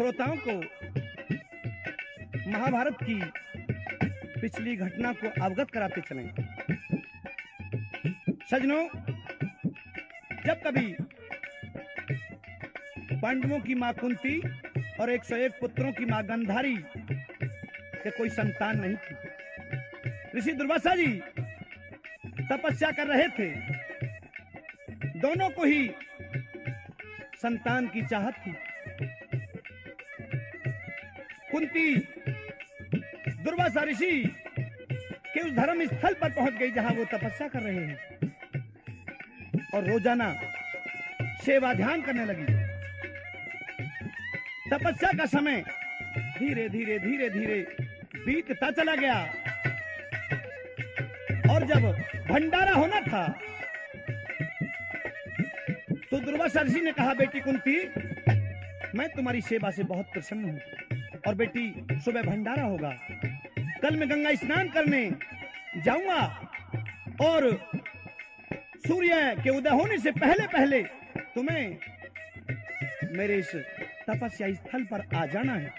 श्रोताओं को महाभारत की पिछली घटना को अवगत कराते चलें। सजनों, जब कभी पांडवों की मां कुंती और 101 पुत्रों की मां गांधारी के कोई संतान नहीं थी, ऋषि दुर्वासा जी तपस्या कर रहे थे। दोनों को ही संतान की चाहत थी। कुंती दुर्वासा ऋषि के उस धर्म स्थल पर पहुंच गई जहां वो तपस्या कर रहे हैं और रोजाना सेवा ध्यान करने लगी। तपस्या का समय धीरे धीरे धीरे धीरे बीतता चला गया और जब भंडारा होना था तो दुर्वासा ऋषि ने कहा, बेटी कुंती, मैं तुम्हारी सेवा से बहुत प्रसन्न हूं और बेटी सुबह भंडारा होगा। कल मैं गंगा स्नान करने जाऊंगा और सूर्य के उदय होने से पहले पहले तुम्हें मेरे इस तपस्या स्थल पर आ जाना है।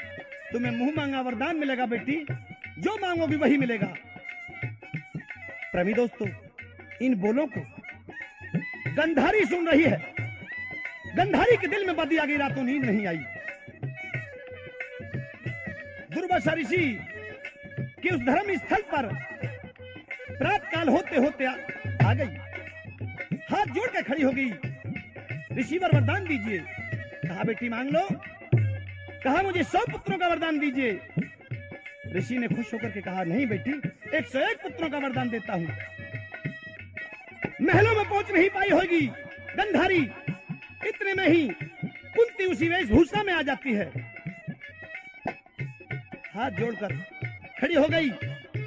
तुम्हें मुंह मांगा वरदान मिलेगा बेटी, जो मांगोगी वही मिलेगा। प्रेमी दोस्तों, इन बोलों को गांधारी सुन रही है। गांधारी के दिल में बदी आ गई, रातों नींद नहीं आई। दुर्वासा ऋषि कि उस धर्म स्थल पर प्रातः काल होते होते आ गई। हाथ जोड़ के खड़ी हो गई, ऋषिवर वरदान दीजिए। कहा, बेटी मांग लो। कहा, मुझे 100 पुत्रों का वरदान दीजिए। ऋषि ने खुश होकर के कहा, नहीं बेटी, 101 पुत्रों का वरदान देता हूं। महलों में पहुंच नहीं पाई होगी गांधारी, इतने में ही कुंती उसी वेशभूषा में आ जाती है। हाथ जोड़कर खड़ी हो गई।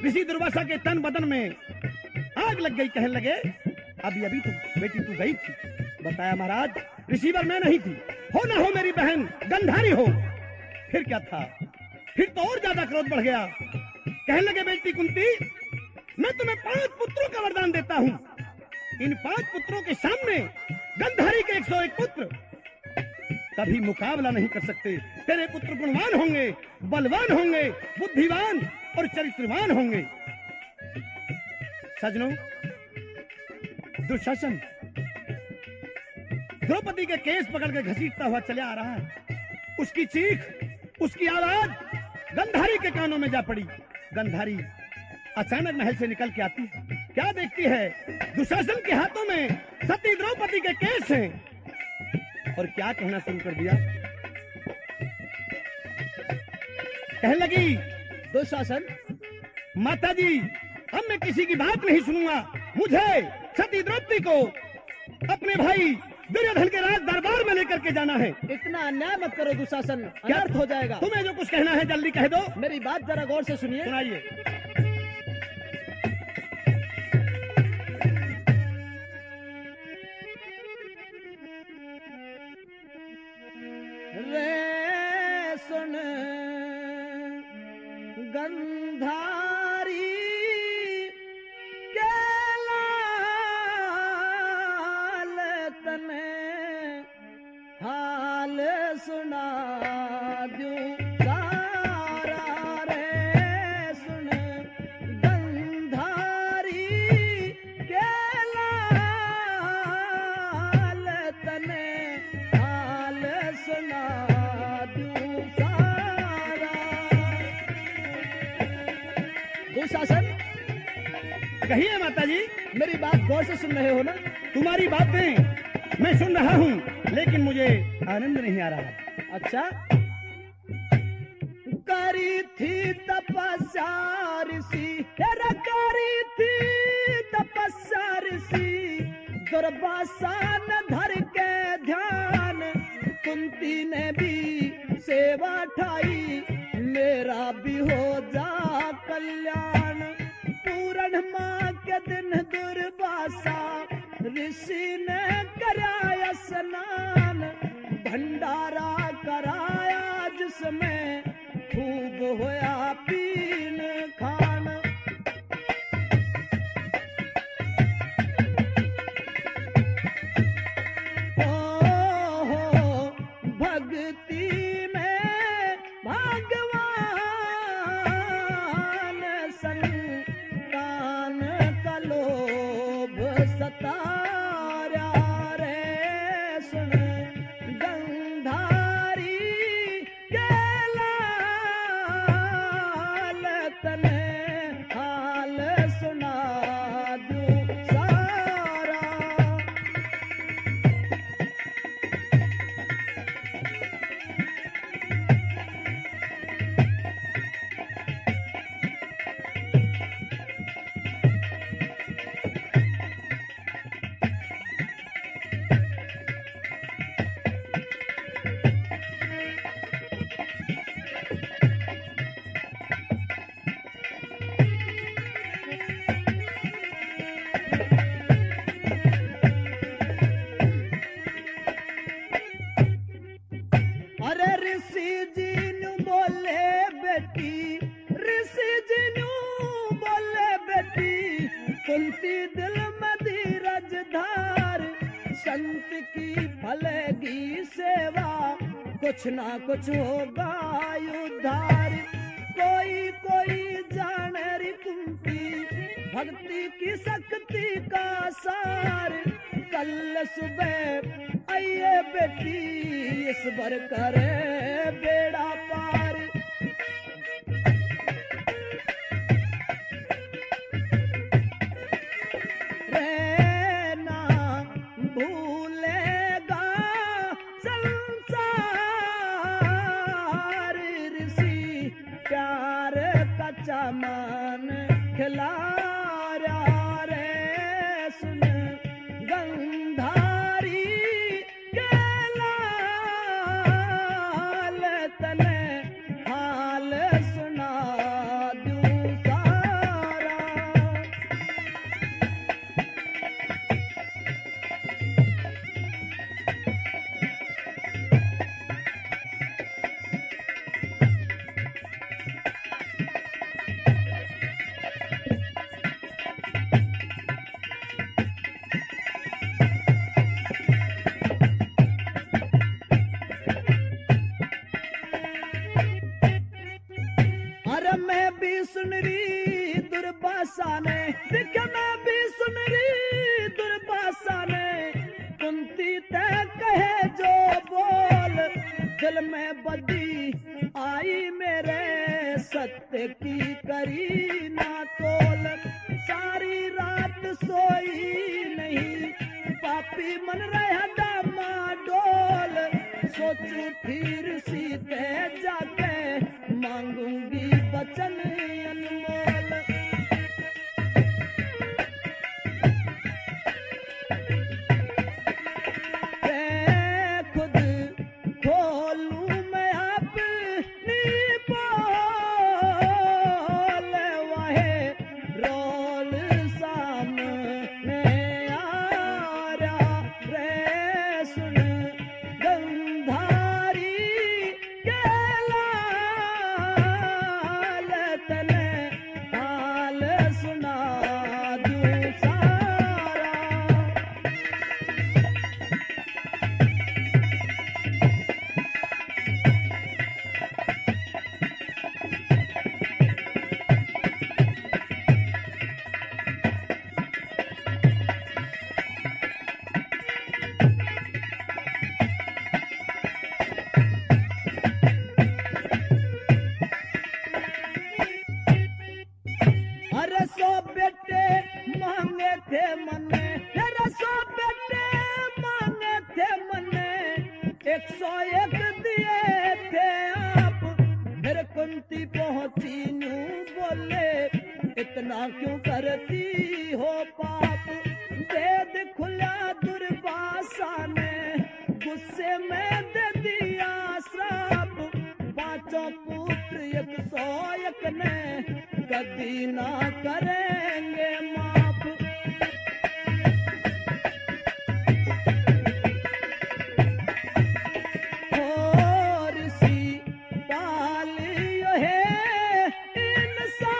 ऋषि दुर्वासा के तन बदन में आग लग गई। कहने लगे, अभी अभी तो बेटी तू गई थी। बताया, महाराज ऋषिवर मैं नहीं थी, हो ना हो मेरी बहन गांधारी हो। फिर क्या था? फिर तो और ज्यादा क्रोध बढ़ गया। कहने लगे, बेटी कुंती, मैं तुम्हें 5 पुत्रों का वरदान देता हूं। इन 5 पुत्रों के सामने गांधारी के 101 पुत्र कभी मुकाबला नहीं कर सकते। तेरे पुत्र गुणवान होंगे, बलवान होंगे, बुद्धिवान और चरित्रवान होंगे। सजनों, दुशासन द्रौपदी के केस पकड़ के घसीटता हुआ चले आ रहा है। उसकी चीख, उसकी आवाज गांधारी के कानों में जा पड़ी। गांधारी अचानक महल से निकल के आती है। क्या देखती है? दुशासन के हाथों में सती द्रौपदी के केस हैं और क्या कहना शुरू कर दिया। कहने लगी, दुशासन, माताजी, अब मैं किसी की बात नहीं सुनूंगा। मुझे सती द्रौपदी को अपने भाई दुर्योधन के राज दरबार में लेकर के जाना है। इतना अन्याय मत करो दुशासन, अनर्थ हो जाएगा। तुम्हें जो कुछ कहना है जल्दी कह दो। मेरी बात जरा गौर से सुनिए। सुनाइए। रे सुन गंधारी के लाल तने हाल सुना दूं सारा। रे सुन गंधारी के लाल तने हाल सुना दूं सारा। दुशासन, कहिए माताजी। मेरी बात गौर से सुन रहे हो ना? तुम्हारी बातें मैं सुन रहा हूँ, लेकिन मुझे आनंद नहीं आ रहा। अच्छा, करी थी तपस्या ऋषि, तेरा करी थी तपस्या ऋषि। दुर्वासा न धर के ध्यान, कुंती ने भी सेवा ठाई। मेरा भी हो जा कल्याण। पूर्णिमा के दिन दुर्वासा ऋषि ने कराया स्नान। भंडारा कराया जिसमें खूब होया पीन खान। भक्ति में बेटी ऋषि जी यूं बोले बेटी कुंती दिल में धीरज धार संत की फलेगी सेवा कुछ ना कुछ होगा उद्धार कोई कोई जाने री कुंती भक्ति की शक्ति का सार कल सुबह आइए बेटी इस भर करे बेड़ा पार रहना भूलेगा संसार ऋषि प्यार का चमन खिला रे सुन गंधारी के लाल तने हाल सुना दूं सारा अरे मैं भी सुन रही दुर्भाषा ने देख मैं भी सुन रही दुर्भाषा ने कुंती तय कहे जो बोल दिल में बदी आई मेरे सत्य की करी ना तोल सारी रात सोई नहीं पापी मन रहा डामा डोल सोचू फिर सीते जाके मांगूंगी वचन अनमोल खुद खोलूं मैं अपनी पोल वाहे रोल सामने आ रहा रे सुन गंधारी के लाल तने हाल सुना दूं सारा अरे सो बेटे मांगे थे मने अरे सो बेटे मांगे थे मने 101 दिए थे आप फिर कुंती पहुंची न्यू बोले इतना क्यों करती हो पाप वेद खुला दुर्वासा ने गुस्से में दे दिया श्राप पांचों पुत्र 101 ने कभी ना करेंगे माफ और सी पालियो है इंसाफियो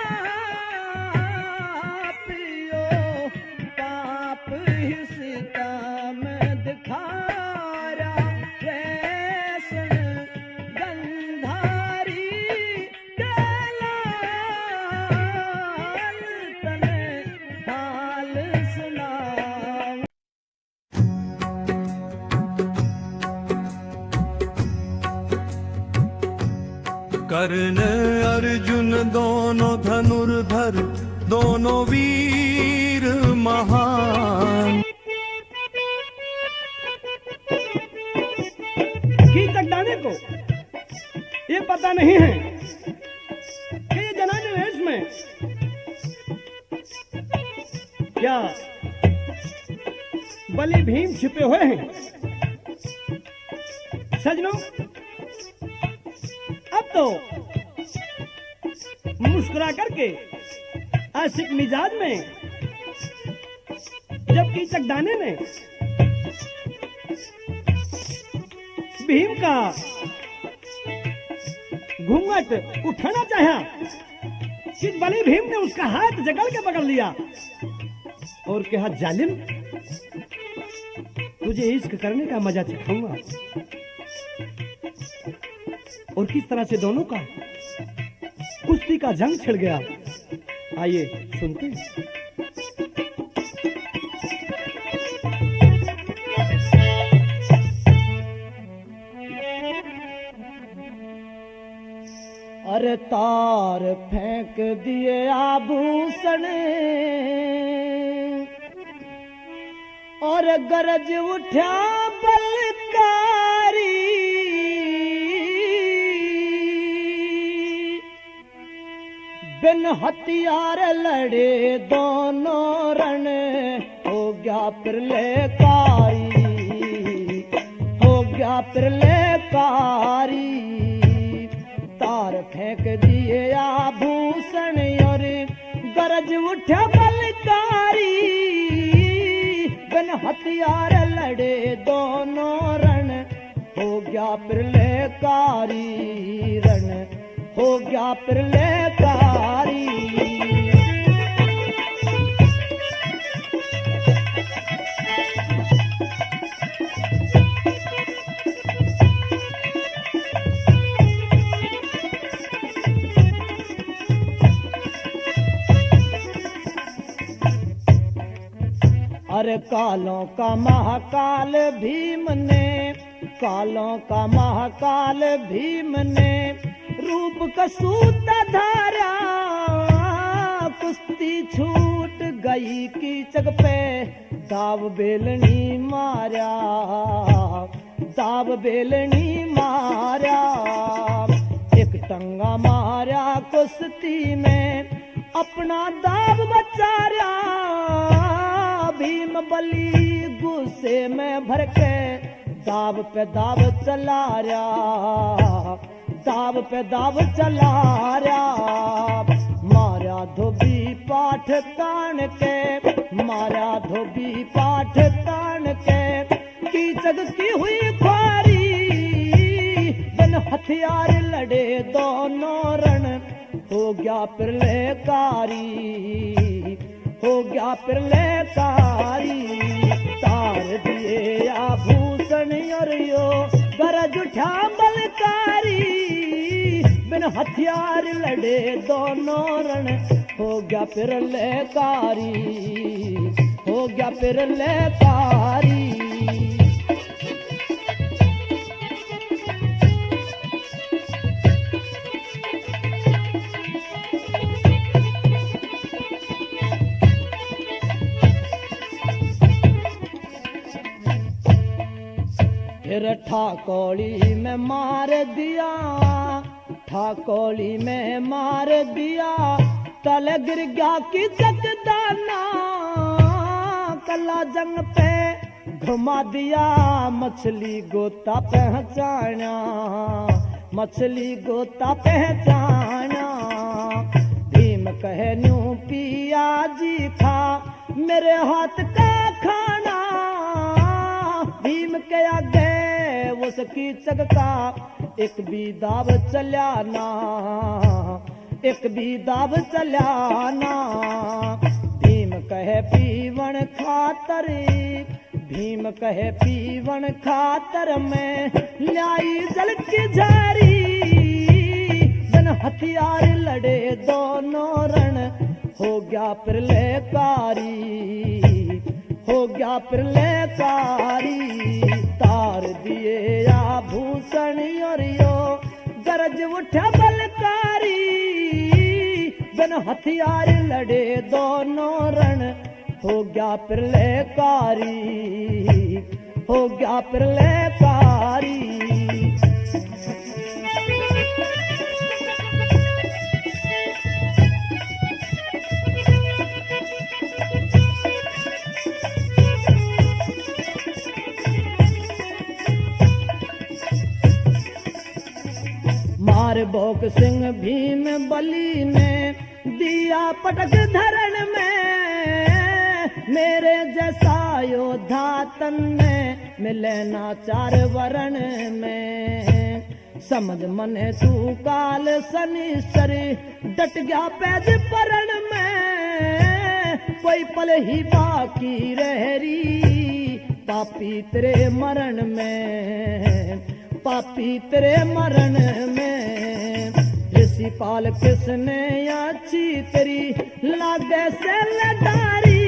पाप ही सीता में दिखा रहा रे सुन गंधारी के लाल तने हाल सुना कर्ण अर्जुन दोनों धनुर्धर दोनों वीर महान कीचक दाने को ये पता नहीं है कि ये जनाने वेश में क्या बलि भीम छिपे हुए हैं। सजनों अब तो मुस्कुरा करके आशिक मिजाज में जब कीचक दाने ने भीम का घूंघट उठाना चाहा कि बलि भीम ने उसका हाथ जगल के पकड़ लिया और कहा, जालिम, तुझे इश्क करने का मजा चखाऊंगा। और किस तरह से दोनों का कुश्ती का जंग छिड़ गया, आइए सुनते हैं। अरे तार फेंक दिए आभूषण और गरज उठा बलकारी, बिन हथियार लड़े दोनों रण, हो गया प्रलयकारी, हो गया प्रलयकारी। तार फेंक दिए आभूषण और गरज उठा बलकारी, बिन हथियार लड़े दोनों रण, हो गया प्रलयकारी रण, हो गया प्रलयकारी। अरे कालों का महाकाल भीम ने, कालों का महाकाल भीम ने रूप कसूत धारा, कुश्ती छूट गई कीचक पे, दाव बेलनी मारा, दाव बेलनी मारा। एक टंगा मारा कुश्ती में, अपना दाव बचाया, भीम बलि गुस्से में भर के, दाव पे दाव चला रहा, दाव पे दाव चला रहा। मारा धोबी पाठ तान के, मारा धोबी पाठ तान के, कीचक की हुई ख्वारी, बिन हथियार लड़े दोनों रण, हो गया प्रलयकारी, हो गया प्रलयकारी। तार दिए आभूषण और यो गरज उठा बलकारी, बिन हथियार लड़े दोनों रण, हो गया प्रलयकारी, हो गया प्रलयकारी। फिर ठाकोली में मार दिया, ठाकोली में मार दिया, तल गिर गया कि जगदाना, कला जंग पे घुमा दिया, मछली गोता पहचाना, मछली गोता पहचाना। भीम कहे न्यू पिया जी खा मेरे हाथ का खाना, भीम के आगे उसकी चग का एक भी दाव चलाना, एक भी दाव चलाना। भीम कहे पीवन खातर, भीम कहे पीवन खातर में लाई जल की झारी, जन हथियार लड़े दोनों रण, हो गया प्रलयकारी, हो गया प्रलयकारी। तार दिए आभूषण और यो गरज उठा बलकारी, बिन हथियार लड़े दोनों रण, हो गया प्रलयकारी, हो गया प्रलयकारी। मार भोग सिंह भीम बलि ने दिया पटक धरण में, मेरे जैसा योद्धा तन में मिले ना चार वरण में, समझ मने तू काल सनीसर डट गया पैज परण में कोई पल ही बाकी रह री पापी तेरे मरण में पापी तेरे मरण में ऋषिपाल किसने अच्छी तेरी लागे से लडारी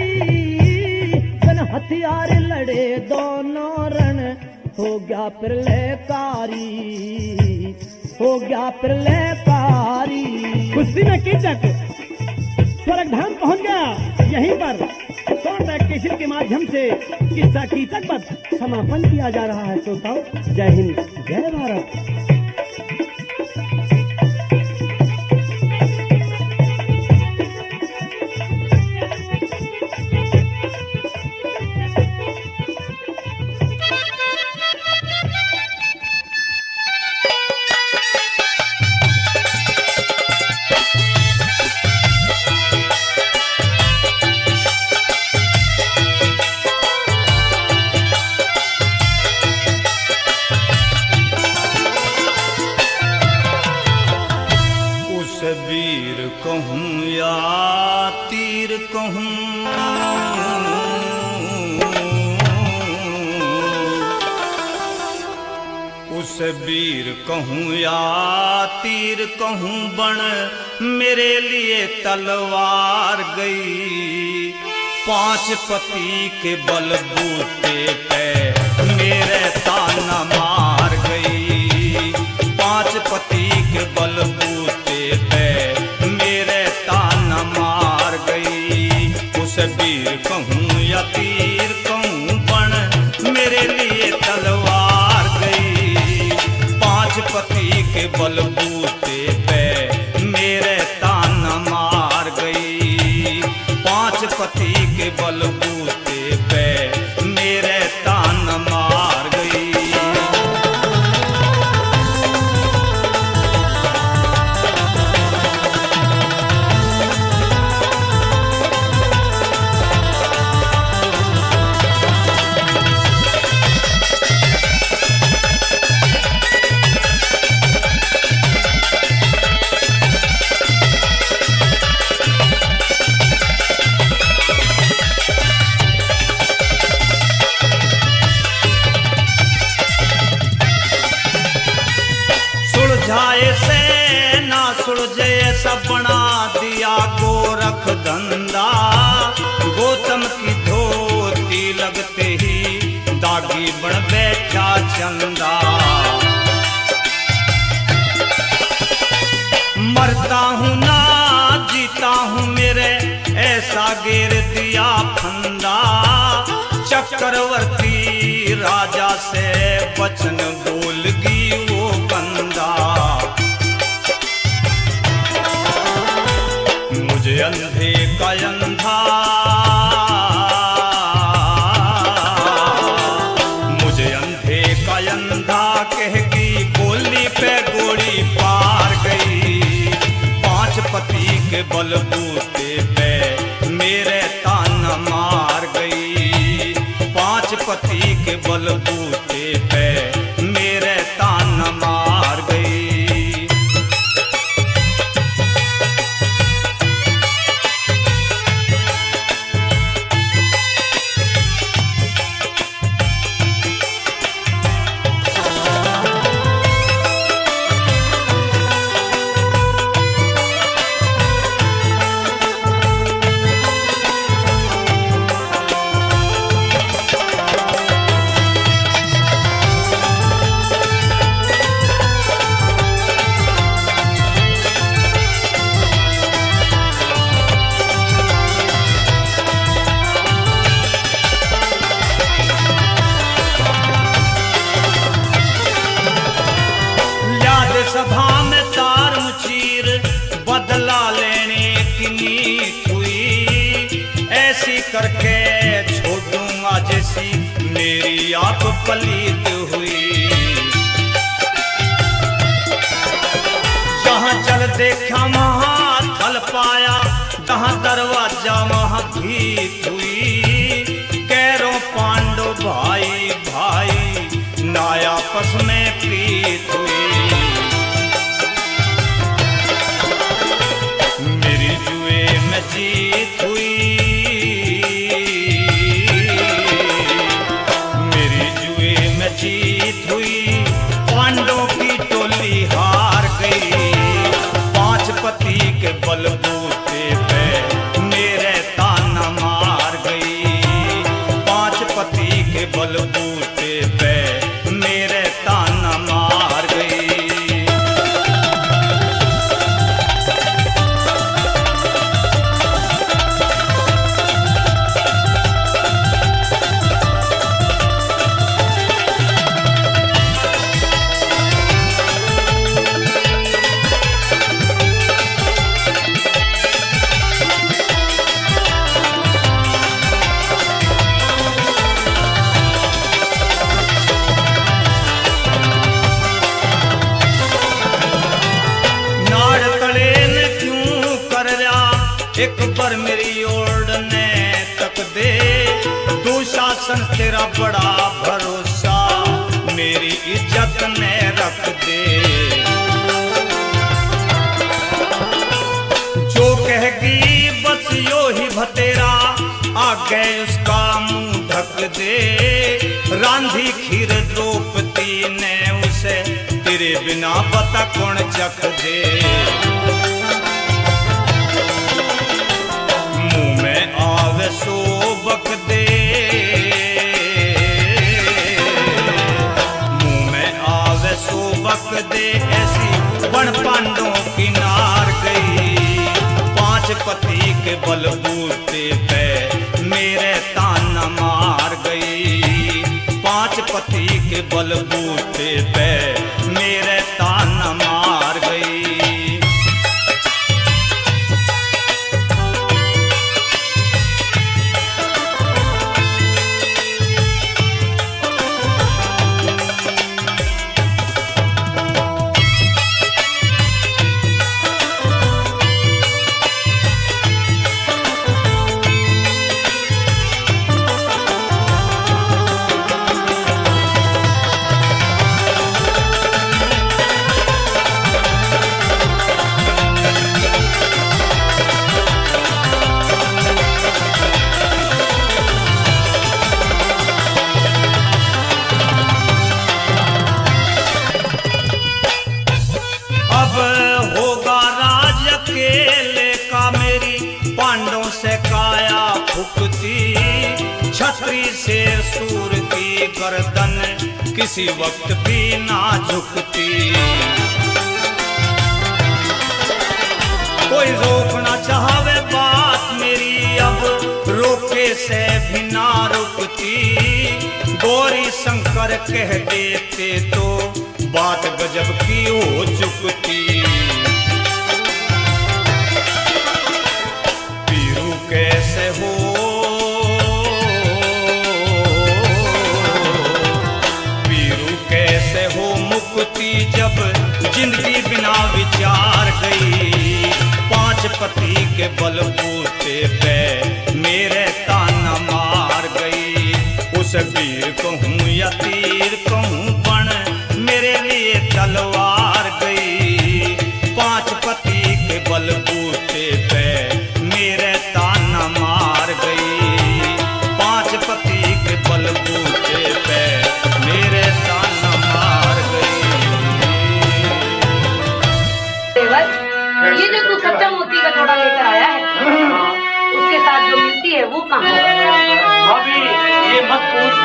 बन हथियार लड़े दोनों रण हो गया प्रलयकारी हो गया प्रलयकारी। कुश्ती में कीचक स्वर्गधाम पहुंच गया। यहीं पर साउंड कैसेट के माध्यम से किस्सा कीचक पर समापन किया जा रहा है। श्रोताओं, जय हिंद, जय भारत। वीर कहूँ या तीर कहूँ, उस वीर कहूँ या तीर कहूँ बन मेरे लिए तलवार गई। 5 पति के बलबूते पे मेरे ताना मार गई। 5 पति के बलबूते पे मेरे ताना मार गई। उस वीर कहूँ या तीर कहूँ बन मेरे लिए तलवार गई। 5 पति के बलबूते पे मेरे ताना मार गई। 5 पति के बलबूते पे मेरे ताना मार गई। सुलझाए से ना सुलझे सब बना दिया गोरख धंधा। गौतम की धोती लगते ही दागी बन बैठा चंदा। मरता हूँ ना जीता हूँ मेरे ऐसा गेर दिया फंदा। चक्रवर्ती राजा से वचन बोलगी वो बंदा। मुझे अंधे का अंधा, मुझे अंधे का अंधा कहगी गोली पे गोली पार गई। 5 पति के बलबूते पे मेरे ताना मार गई। 5 पति के बलबूते पे मेरे ताना मार गई। सभा में तार मुचीर बदला लेने की नीत हुई। ऐसी करके छोड़ दूंगा जैसी मेरी आप पलीत हुई। जहाँ चल देखा वहाँ थल पाया, जहाँ दरवाजा वहाँ भीत हुई। कैरों पांडव भाई भाई ना आपस में प्रीत हुई। बलबूते पे मेरे ताना मार गई। एक बार मेरी ओर ने तक दे, दुशासन तेरा बड़ा भरोसा मेरी इज्जत ने रख दे। जो कहेगी बस यो ही भतेरा, आगे उसका मुंह ढक दे। रांधी खीर द्रौपदी ने उसे तेरे बिना बता कौन चख दे। सोबक दे मुंह में आवे सोबक दे, ऐसी बन पांडों की नार गई। 5 पति के बलबूते पे मेरे ताना मार गई। 5 पति के बलबूते पे मेरे ताना मार गई। छतरी से सूर की गर्दन किसी वक्त भी ना झुकती। कोई रोकना चाहे बात मेरी, अब रोके से भी ना रुकती। गौरी शंकर कह देते तो बात गजब की हो चुकती। पीरू कैसे हो जब जिंदगी बिना विचार गई। 5 पति के बलबूते पे मेरे ताना मार गई। उस वीर कहूँ या तीर कहूँ बन मेरे लिए तलवार गई। 5 पति के बलबूते पे मेरे ताना मार गई। 5 पति के बलबूते पे मेरे ताना मार गई। ये जो तू सच्चा मोती का जोड़ा लेकर आया है, उसके साथ जो मिलती है वो कहाँ है? भाभी ये मत पूछ,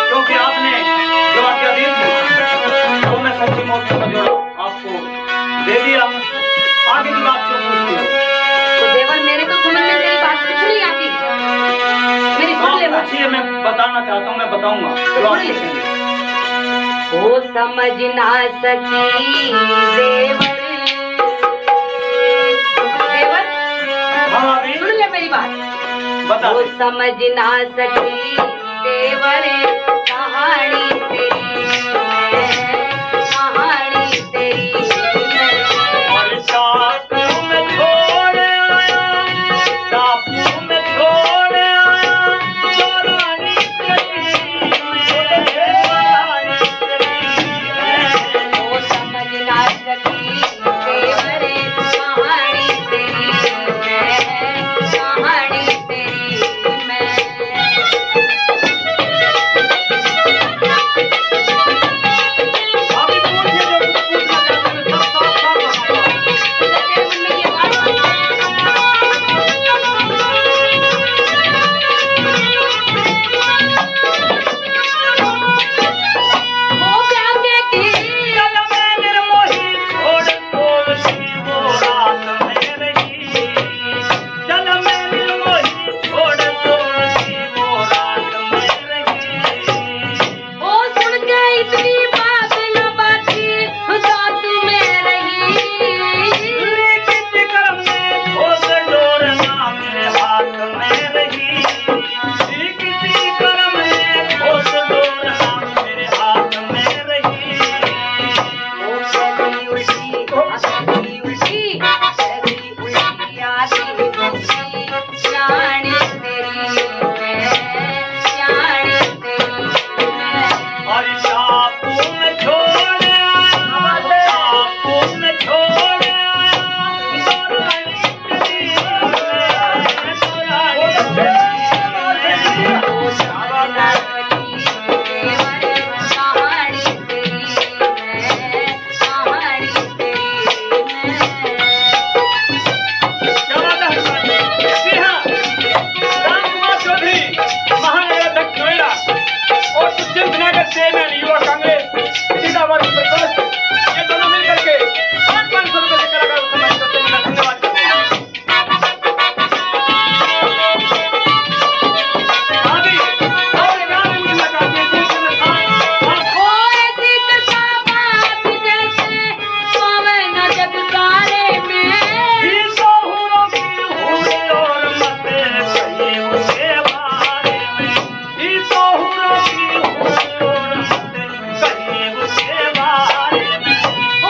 क्योंकि आपने जो आज्ञा दी थी वो मैं सच्ची मोती का जोड़ा आपको दे दिया। आगे की बात क्यों पूछती हो? तो देवर मेरे तो समझ में तेरी बात कुछ नहीं आती। मेरी सुन ले बात। अच्छी है, मैं बताना चाहता हूँ, मैं बताऊंगा। वो समझ ना सकी देवर, सुन ले मेरी बात। बता। वो समझ ना सकी देवर कहानी तेरी, कहानी तेरी। और टापू में छोड़ आया, टापू में छोड़ आया, रानी तेरी वो समझ ना सकी देवर कहानी तेरी, कहानी तेरी मैं। कांग्रेस चेयरमैन युवा कांग्रेस सीतापुर प्रकोष्ठ ये दोनों मिलकर के 500 रुपए से कलाकार सम्मानित करते हैं। धन्यवाद करते हैं। आदि और गाने में लगा के दूसरे ओए सीता बात जैसे सोवे न जग तारे में ईसो हुरो की हुरे और मते कहीं उसके बारे में ईसो हुरो की हुरे और मते कहीं उसके बारे में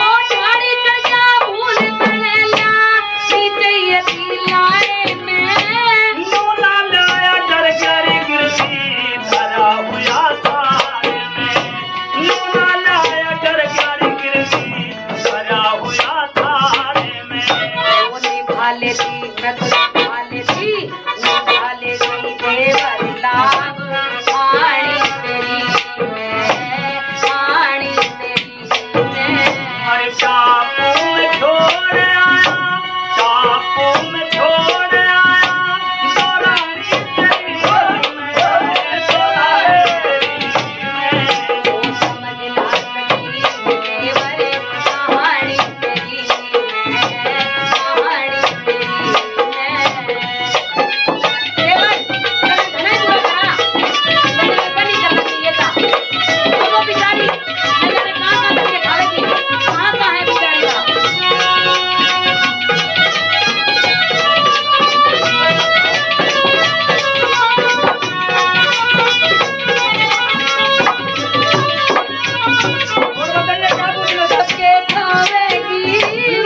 ओ छाड़ी चढ़ा भूल तनेला सीते ये दिलाए में नूना लाया डर गरी गिरती धरा हुआ तारे में नूना लाया डर गरी गिरती धरा हुआ तारे में ओ निभा लेती मैं तो निभा लेती देवर लाभ आणी तेरी मैं आणी तेरी मैं अरे चापू में छोड़ आया चापू में छोड़ आया सोनारी तेरी मैं सोनारी मैं ओ समझ ला सकी देवर कहानी तेरी मैं कहानी तेरी मैं देवर धने पूरा करा मैंने नहीं करना चाहिए था वो बिचारी न जाने कहाँ करके खाएगी कहाँ है बिचारी का और बताइए क्या बोल रहे सबके खावेगी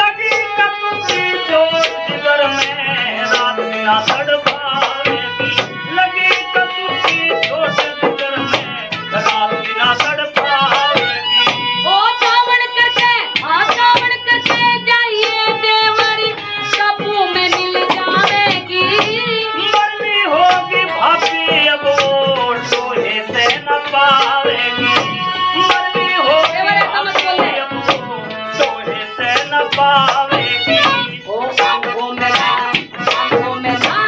लगी कब की चोट जिगर में रात बिना तड़पावेगी लगी कब की चोट जिगर में रात बिना तड़पावेगी ओ चावड़ करके जाइए देवरी कपू में मिल जाएगी मरनी होगी भाभी अब वो लोहे से न पावेगी मरनी देवरे समझ बोल होगी रहे। अब वो लोहे से न पावेगी ओ आंखों में ना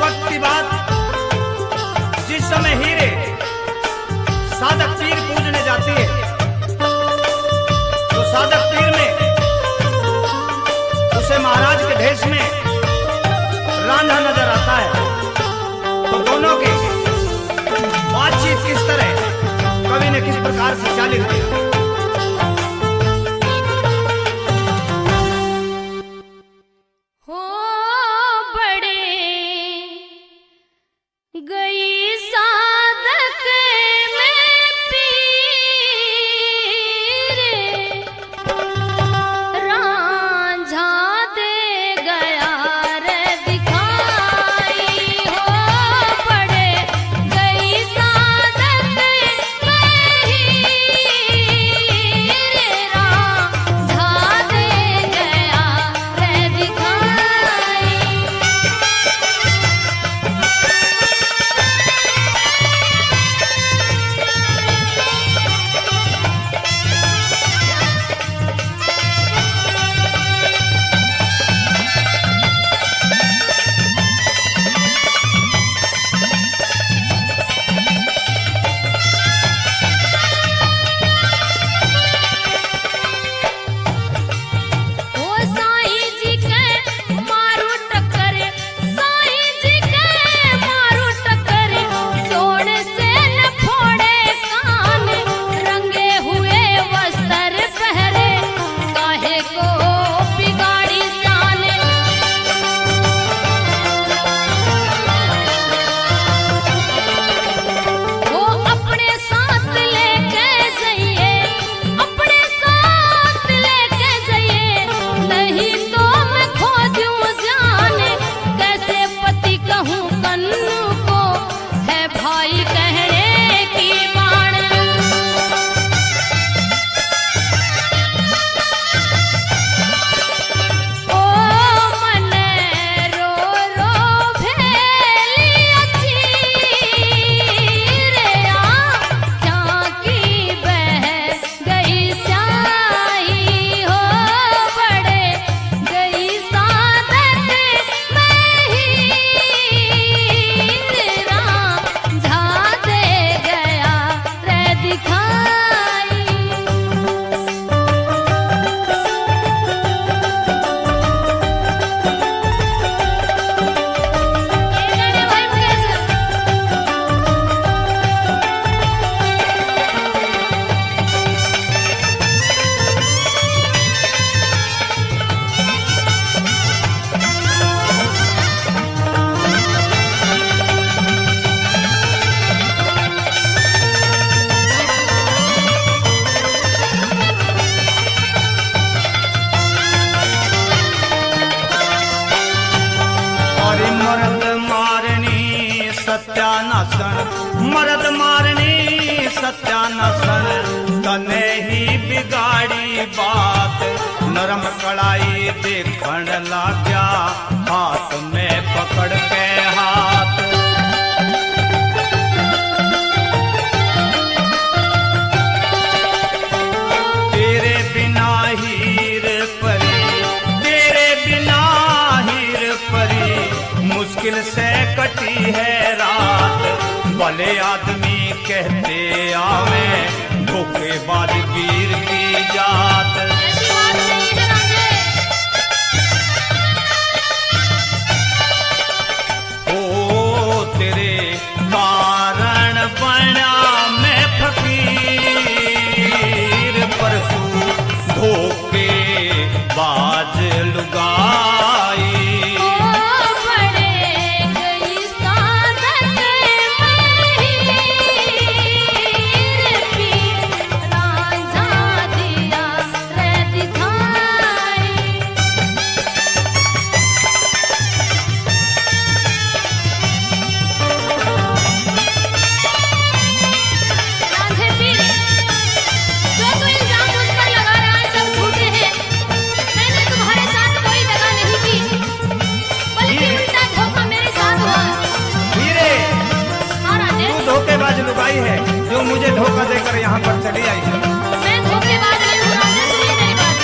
वक्त की बात, जिस समय हीरे साधक पीर पूजने जाती है, तो साधक पीर में उसे महाराज के भेष में रांझा नजर आता है। तो दोनों की बातचीत किस तरह, कवि ने किस प्रकार से क्या लिख दिया। मर्द मारनी सत्यानाशन, तने ही बिगाड़ी बात। नरम कड़ाई देखण लाग्या, हाथ में पकड़ के हाथ। तेरे बिना हीर परी, तेरे बिना हीर परी, मुश्किल से कटी है रात। भले आदमी कहते आवे, धोखेबाज वीर की जात। ओ तेरे कारण बना मैं फकीर, पर तू धोखेबाज लुगाई। है जो मुझे धोखा देकर यहाँ पर चली आई है। मैं धोखेबाज नहीं हूँ राजा, सुनिए मेरी बात।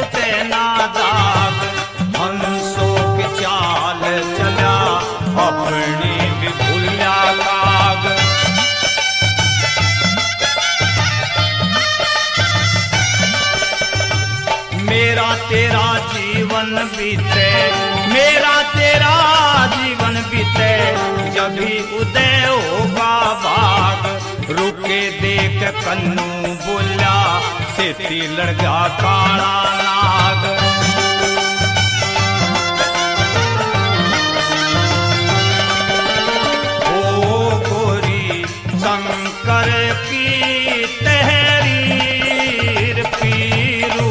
छुटे ना दाग, हंसों की चाल चला अपनी भी भूलिया काग। मेरा तेरा जीवन बीते, मेरा तेरा जीवन बीते, जब भी उदय होगा बाग। रुके देख कन्नू बोला, सेती लड़का काला नाग। ओ गोरी शंकर की तहरीर, पीरू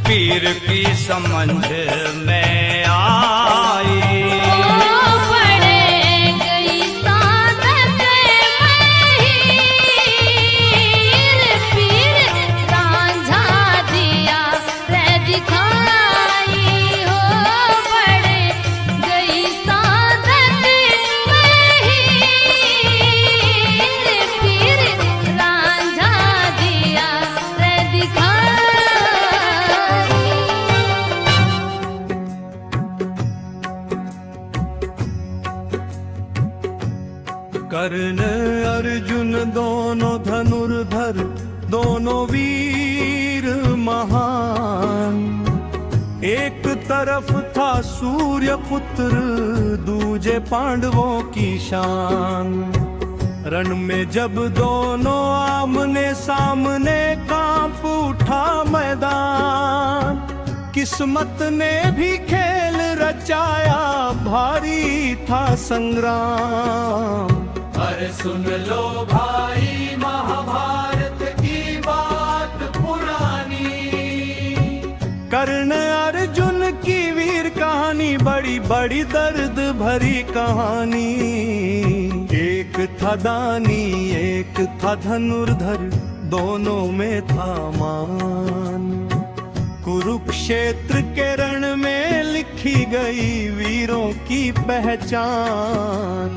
पीर की समझ में आई। कर्ण अर्जुन दोनों धनुर्धर, दोनों वीर महान। एक तरफ था सूर्य पुत्र, दूजे पांडवों की शान। रण में जब दोनों आमने सामने कांप उठा मैदान। किस्मत ने भी खेल रचाया, भारी था संग्राम। अरे सुन लो भाई महाभारत की बात पुरानी, कर्ण अर्जुन की वीर कहानी, बड़ी बड़ी दर्द भरी कहानी। एक था दानी एक था धनुर्धर, दोनों में था मान। कुरुक्षेत्र के रण में लिखी गई वीरों की पहचान।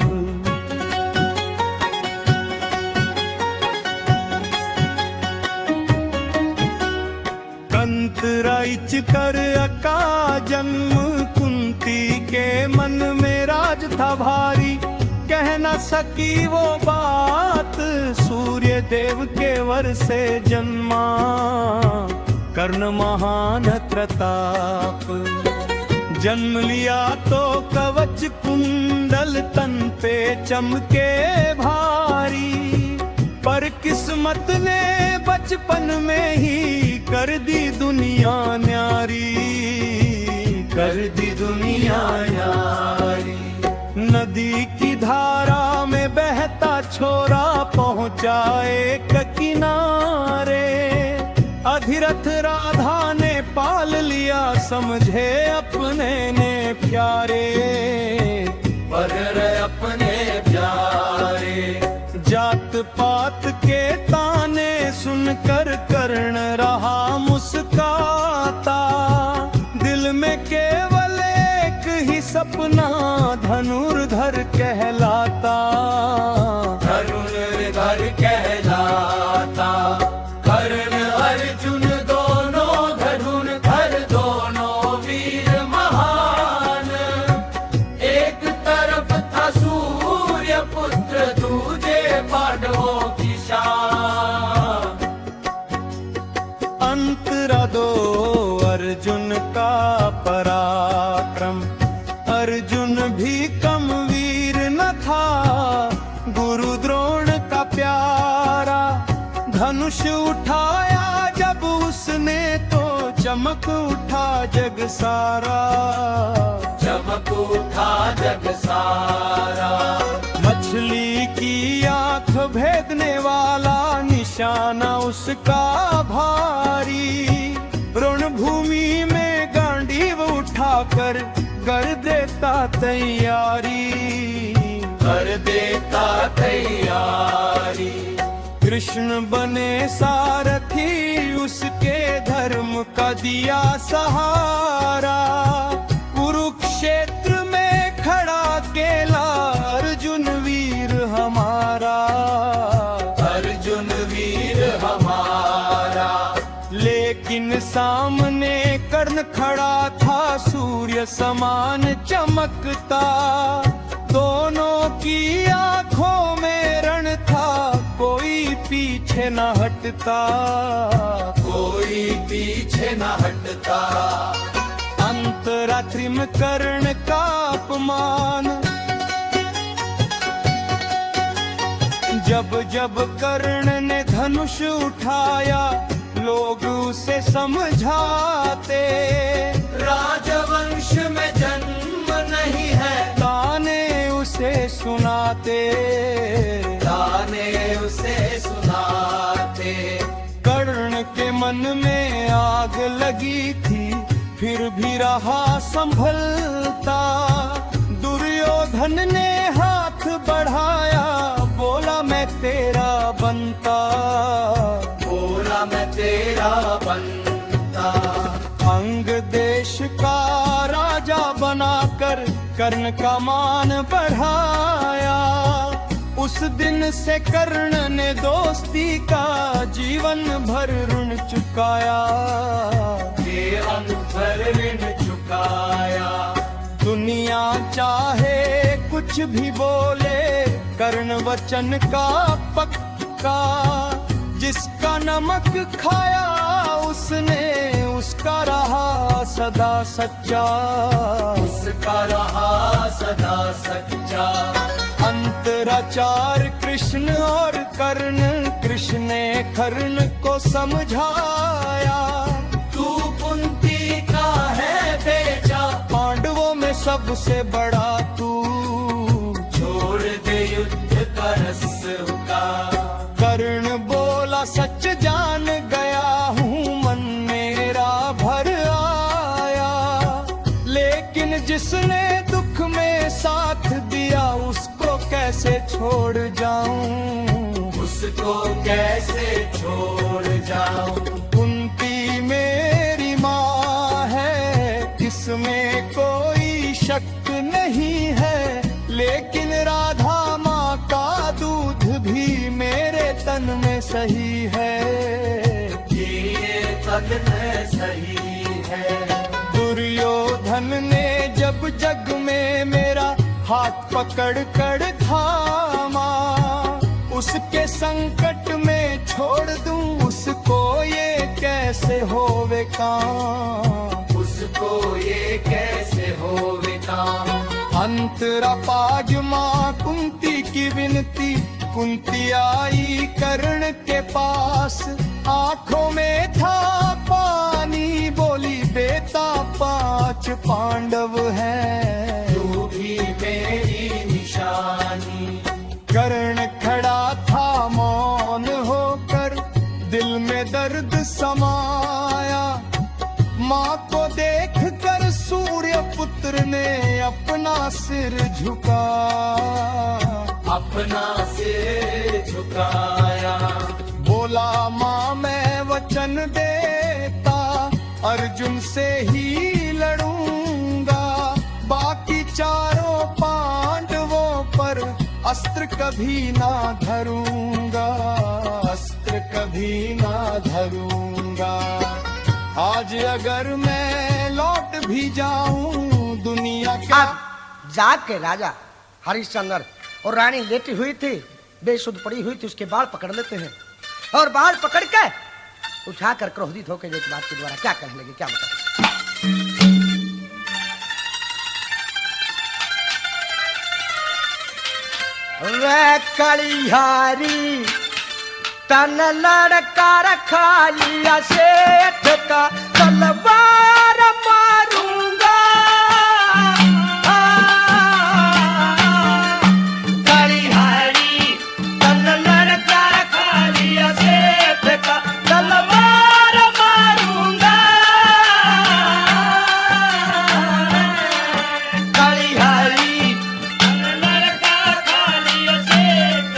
कंतराइच कर अका जन्म, कुंती के मन में राज था भारी। कह न सकी वो बात, सूर्य देव के वर से जन्मा कर्ण महान प्रताप। जन्म लिया तो कवच कुंडल तन पे चमके भारी। पर किस्मत ने बचपन में ही कर दी दुनिया न्यारी, कर दी दुनिया न्यारी। नदी की धारा में बहता छोरा पहुंचा एक किनारे। अधिरथ राधा ने पाल लिया, समझे अपने ने प्यारे, पर अपने प्यारे। जात पात के ताने सुनकर कर्ण रहा मुस्काता। दिल में केवल एक ही सपना, धनुर्धर कहलाता, धनुर्धर कहलाता। कर्ण अर्जुन दोनों धनुर्धर, दोनों वीर महान। एक तरफ था सूर्य पुत्र, दूजे पांडवों की शान। अंतरा दो अर्जुन का पराक्रम, अर्जुन भी कम वीर न था। गुरु द्रोण का प्यारा, धनुष उठाया जब उसने तो चमक उठा जग सारा, चमक उठा जग सारा। मछली की आंख भेदने वाला निशाना उसका भारी। रणभूमि में गांडीव उठाकर कर देता तैयारी, कर देता तैयारी। कृष्ण बने सारथी, उसके धर्म का दिया सहारा। कुरुक्षेत्र में खड़ा केला अर्जुन वीर हमारा, अर्जुन वीर हमारा। लेकिन सामने कर्ण खड़ा था सूर्य समान चमकता, दोनों की आंखों में रण था, कोई पीछे न हटता, कोई पीछे न हटता। अंतरात्रि में कर्ण का अपमान, जब जब कर्ण ने धनुष उठाया, लोग उसे समझाते, राजवंश में जन्म नहीं है, ताने उसे सुनाते, ताने उसे सुनाते। कर्ण के मन में आग लगी थी, फिर भी रहा संभलता। दुर्योधन ने हाथ बढ़ाया, बोला मैं तेरा बनता, बोला मैं तेरा बनता। अंग देश का राजा बनाकर कर्ण का मान बढ़ाया, उस दिन से कर्ण ने दोस्ती का जीवन भर ऋण चुकाया, जीवन भर ऋण चुकाया। दुनिया चाहे कुछ भी बोले, कर्ण वचन का पक्का, जिसका नमक खाया उसने, उसका रहा सदा सच्चा, उसका रहा सदा सच्चा। अंतराचार कृष्ण और कर्ण, कृष्ण ने कर्ण को समझाया, तू कुंती का है बेटा, पांडवों में सबसे बड़ा तू, छोड़ दे युद्ध का रस्सा। कर्ण बोला सच जान गया हूँ, मन मेरा भर आया, लेकिन जिसने दुख में साथ दिया, उसको कैसे छोड़ जाऊं, उसको कैसे छोड़ जाऊं। कुंती मेरी माँ है, इसमें कोई शक नहीं है, लेकिन राधा माँ का दूध भी मेरे तन में सही है, ये तन में सही है। दुर्योधन ने जब जग में मेरा हाथ पकड़ कर थामा, उसके संकट में छोड़ दूं उसको, ये कैसे होवे काम, उसको ये कैसे होवे काम। अंतरापाज माँ कुंती की विनती, कुंती आई कर्ण के पास, आंखों में था पानी, बोली बेटा 5 पांडव हैं, तू भी मेरी निशानी। कर्ण खड़ा था मौन होकर, दिल में दर्द समाया, माँ को देख कर सूर्य पुत्र ने अपना सिर झुका, अपना सिर झुकाया। बोला माँ मैं वचन देता, अर्जुन से ही लड़ूंगा, बाकी चारों पांडवों पर अस्त्र कभी ना धरूंगा, अस्त्र कभी ना धरूंगा। आज अगर मैं लौट भी जाऊं दुनिया के। अब जाग के राजा हरिश्चंद्र और रानी लेटी हुई थी, बेसुध पड़ी हुई थी, उसके बाल पकड़ लेते हैं और बाल पकड़ के उठाकर क्रोधित होकर एक बात के द्वारा क्या कहने लगे, क्या बता। वे कलिहारी तन लड़का रखा लिया, सेठ का तलवार मारूंगा, कलिहारी तन लड़का रखा लिया, सेठ का तलवार मारूंगा, कलिहारी तन लड़का रखा लिया, सेठ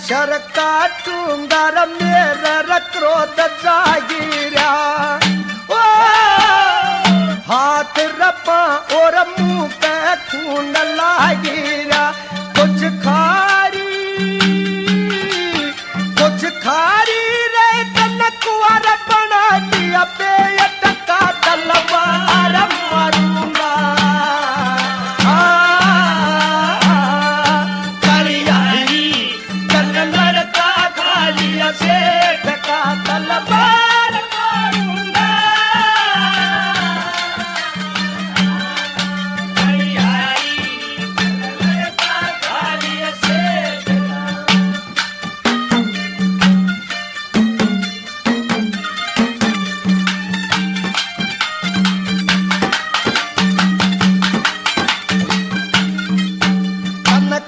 शर काटूंगा र मेरा क्रोध जागिरा ओ हाथ रपा और मुंह पे खून लागिरा कुछ खारी रे तनकुआर बना दिया पेट का तलवार मारूंगा करियारी तन लड़का खा लिया सेठ का तलवार मारूंगा करियारी तन लड़का खा लिया सेठ का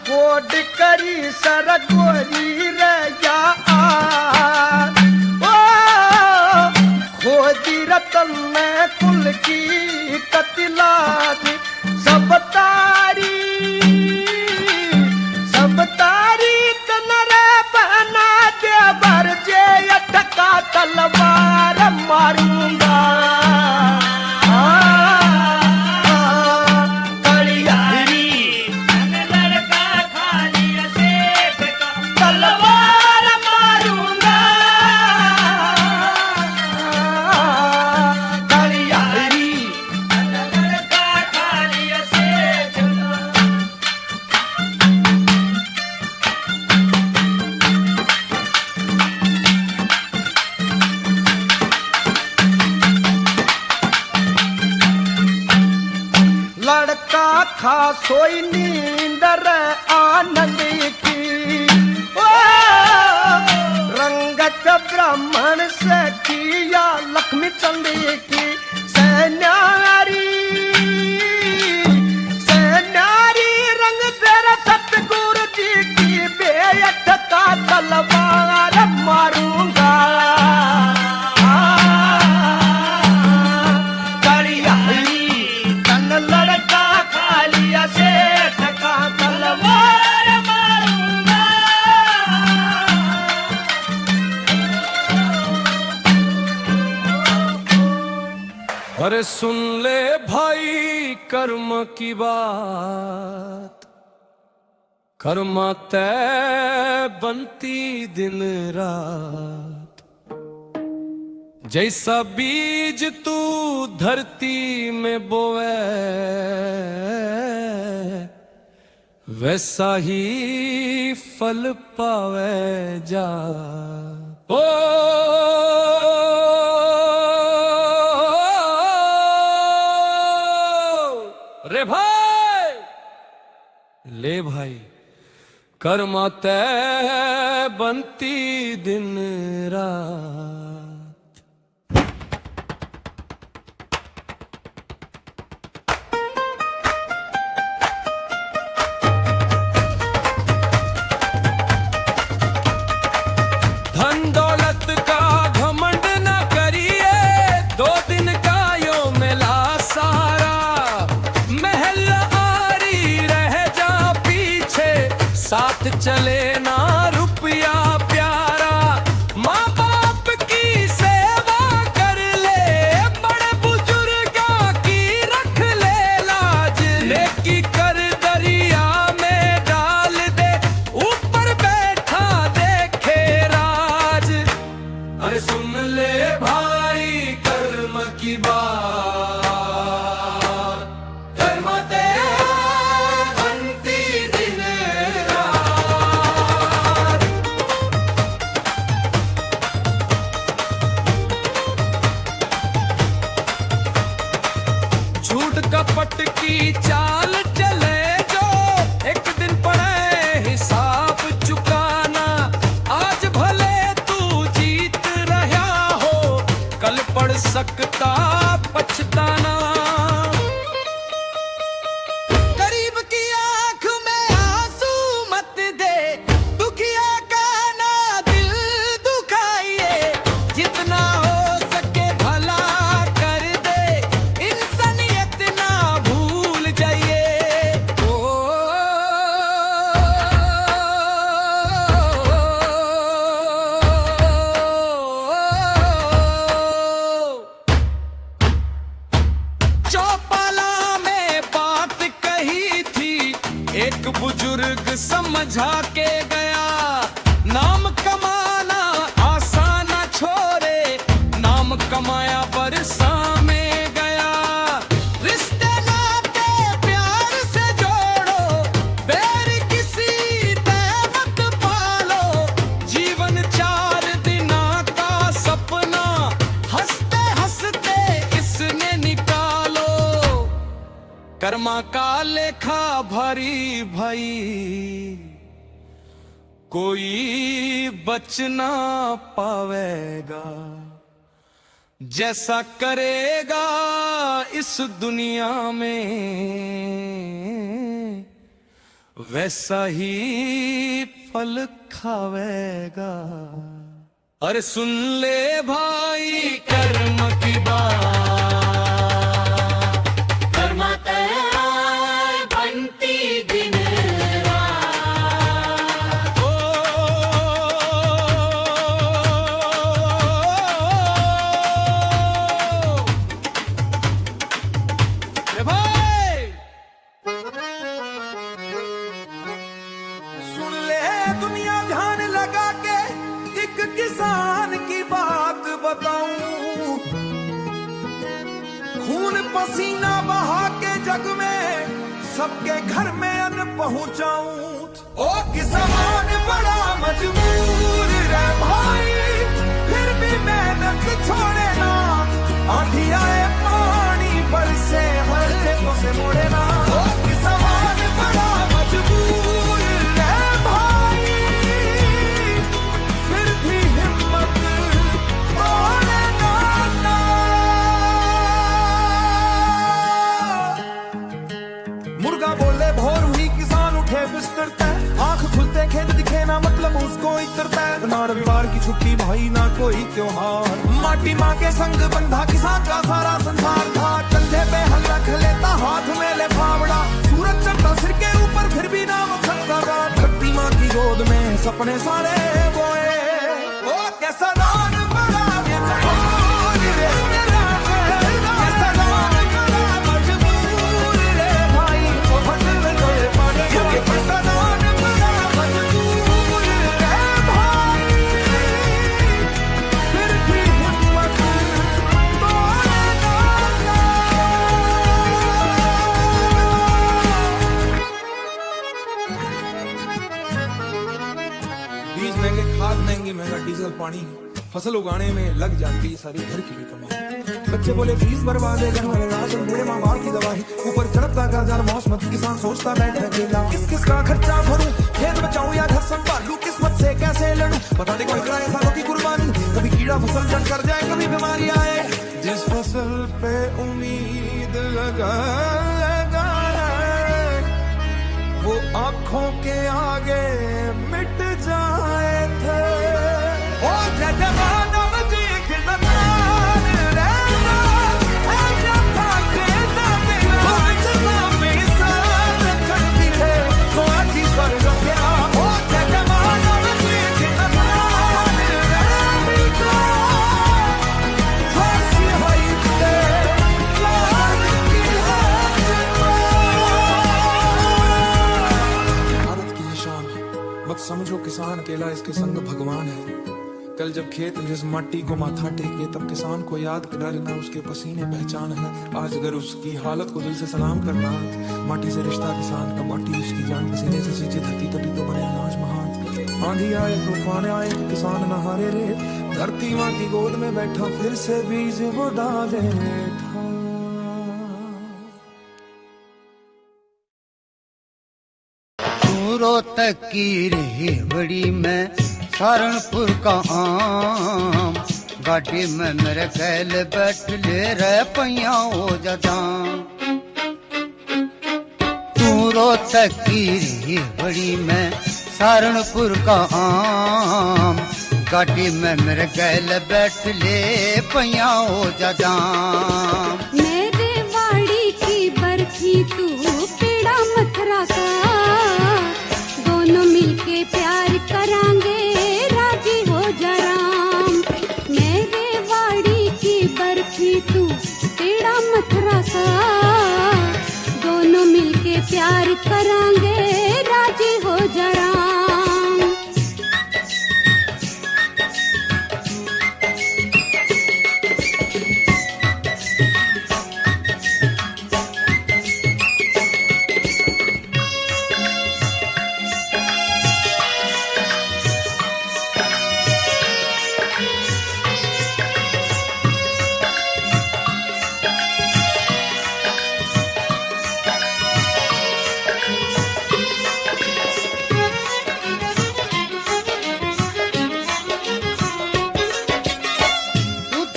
कोड करी सरगोरी रया ओ खोजी रतन में कुल की कतिलाज सब तारी तनरे बना दे बर जे अटका तलवार मारूंगा लड़का खा सोई नींदर आनंद की ओ रंगत ब्राह्मण से किया लक्ष्मी चंद की सैन्यारी रंग तेरा सतगुरु जी की बेअट का तलवार मारूंगा लड़का खा लिया सेठ का तलवार मारूंगा अरे सुन ले भाई कर्म की बात, कर्मा तय बनती दिन रात। जैसा बीज तू धरती में बोवे वैसा ही फल पावे जा। ओ रे भाई ले भाई कर्मा तय बनती दिन रात। धन दौलत का घमंड न करिए, 2 दिन का यो मिला सारा। महल आरी रह जा पीछे, साथ चले ना रुपया प्यारा। माँ बाप की सेवा कर ले, बड़े बुजुर्गों की रख ले लाज। नेकी कर दरिया में डाल दे, ऊपर बैठा देखे राज। अरे सुन ले भाई कर्म की बात, कर्म ते बनती दिन रात। एक बुजुर्ग समझा के गया, नाम कमाना आसान ना छोरे, नाम कमाया बरसा में गया। रिश्ते नाते प्यार से जोड़ो, बैर किसी ते मत पालो, जीवन 4 दिना का सपना, हंसते हंसते इसने निकालो। कर्मा का लेखा भरी भई, कोई बच ना पावेगा। जैसा करेगा इस दुनिया में, वैसा ही फल खावेगा। अरे सुन ले भाई कर्म की बात, पसीना बहा के जग में सबके घर में अन्न पहुंचाऊं। ओ किसान बड़ा मजबूर रे भाई, फिर भी मेहनत छोड़े ना। आंधी आए पानी बरसे हर खेतों से मुड़े ना। ओ किसान बड़ा मजबूर रे भाई, फिर भी हिम्मत तोड़े ना। मुर्गा बोले भोर हुई, किसान उठे बिस्तर तय, आंख खुलते खेत दिखे ना, मतलब उसको इतर तय। ना रविवार की छुट्टी भाई ना कोई त्योहार, माटी माँ के संग बंधा किसान का सारा संसार था। कंधे पे हल रख लेता, हाथ में ले फावड़ा, सूरज चढ़ता सिर के ऊपर फिर भी ना वो थकता था। धरती माँ की गोद में सपने सारे बोए, ओ कैसा दान बड़ा डीजल पानी, फसल उगाने में लग जाती सारी घर की भी कमाई। बच्चे बोले फीस बर्बाद है, घर वाले राज मेरे माँ बाप की दवाई। ऊपर चढ़ता गाजार मौसम, किसान सोचता बैठा अकेला, किस किस का खर्चा भरूं, खेत बचाऊं या घर संभालूं, किस्मत से कैसे लड़ूं। पता नहीं कोई कराए सालों की कुर्बानी, कभी कीड़ा फसल जड़ कर जाए, कभी बीमारी आए। जिस फसल पे उम्मीद लगा वो आंखों के आगे मिट जाए थे। ओ जजमाना देख नदान रहना, ऐसा भागे ना मिला, जज़ामे साथ करती है तो आज ही स्वर्ग गया। ओ जजमाना देख नदान रहना, फांसी हुई ते लाल की भारत की शान, मत समझो किसान अकेला, इसके संग भगवान है। कल जब खेत जिस माटी को माथा टेके, तब किसान को याद करना उसके पसीने पहचान है। आज अगर उसकी हालत को दिल से सलाम करना, माटी से रिश्ता किसान का, माटी उसकी जान, पसीने से सींचे धरती, तभी तो बने अनाज महान। आंधी आए तूफान आए किसान न हारे रे, धरती माँ की गोद में बैठा फिर से बीज वो डाले था। रोहतक की रेवड़ी में सहारनपुर का आम, गाड़ी में मेरे गैल बैठ ले रहे पैया हो जादाम। तू रोहतक की रेवड़ी में सहारनपुर का आम, गाड़ी में मेरे गैल बैठ ले पैया हो जादाम। मेरे वाड़ी की बर्फी तू पेड़ा मथुरा का, दोनों मिलके प्यार करांगे राजी हो जा राम। मेरे वाड़ी की बर्फी तू पेड़ा मथुरा का, दोनों मिलके प्यार करांगे राजी हो जरा।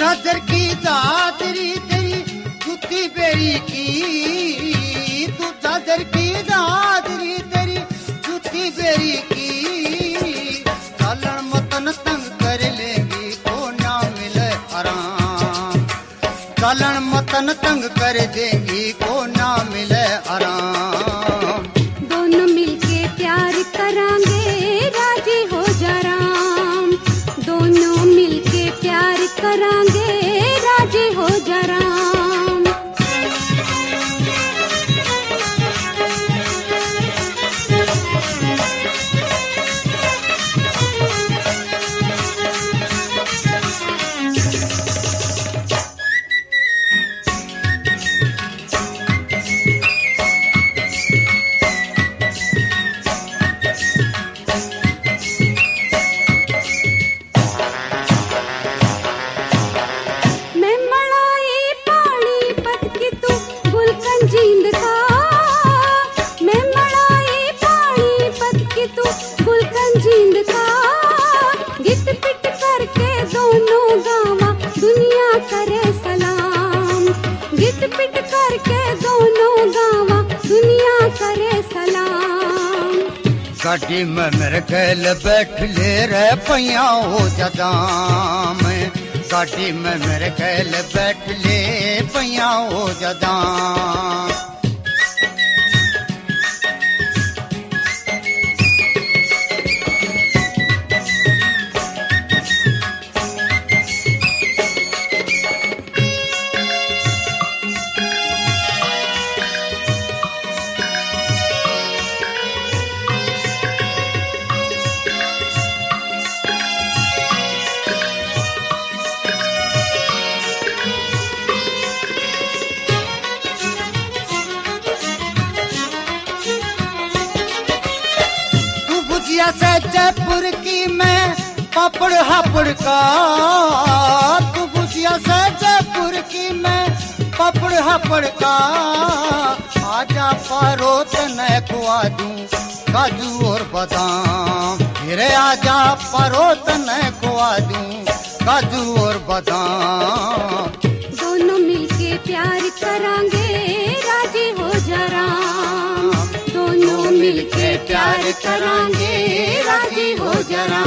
झाझर की चादरी तेरी जूती बेरी की, तू झाझर की चादरी तेरी जूती बेरी की। चालन मतन तंग कर लेंगी को ना मिले आराम, चालन मतन तंग कर देंगी को ना मिले आराम। दोनों मिलके प्यार करांगे राजी हो जरा, दोनों मिलके प्यार करांगे राजी हो जरा। मैं मड़ाई पानी पत की तू गुलकन जींद का, मैं मड़ाई पानी पत की तू गुलकन जींद का। गिट पिट करके दोनों गावा दुनिया करे सलाम, गिट पिट करके दोनों गावा दुनिया करे सलाम। गाड़ी में मेरे गैल बैठ ले रे पैया हो जदाम, गाड़ी में मेरे गैल बैठ ले पैया हो जदाम। से जयपुर की मैं पापड़ हापड़ का, तू बुझिया से जयपुर की मैं पापड़ हापड़ का। आजा पारो तने खुआ दूं काजू और बादाम, फिर आजा पारो तने खुआ दूं काजू और बादाम। दोनों मिलके प्यार करांगे राजी हो जरा, दोनों मिलके प्यार करांगे राजी हो जरा।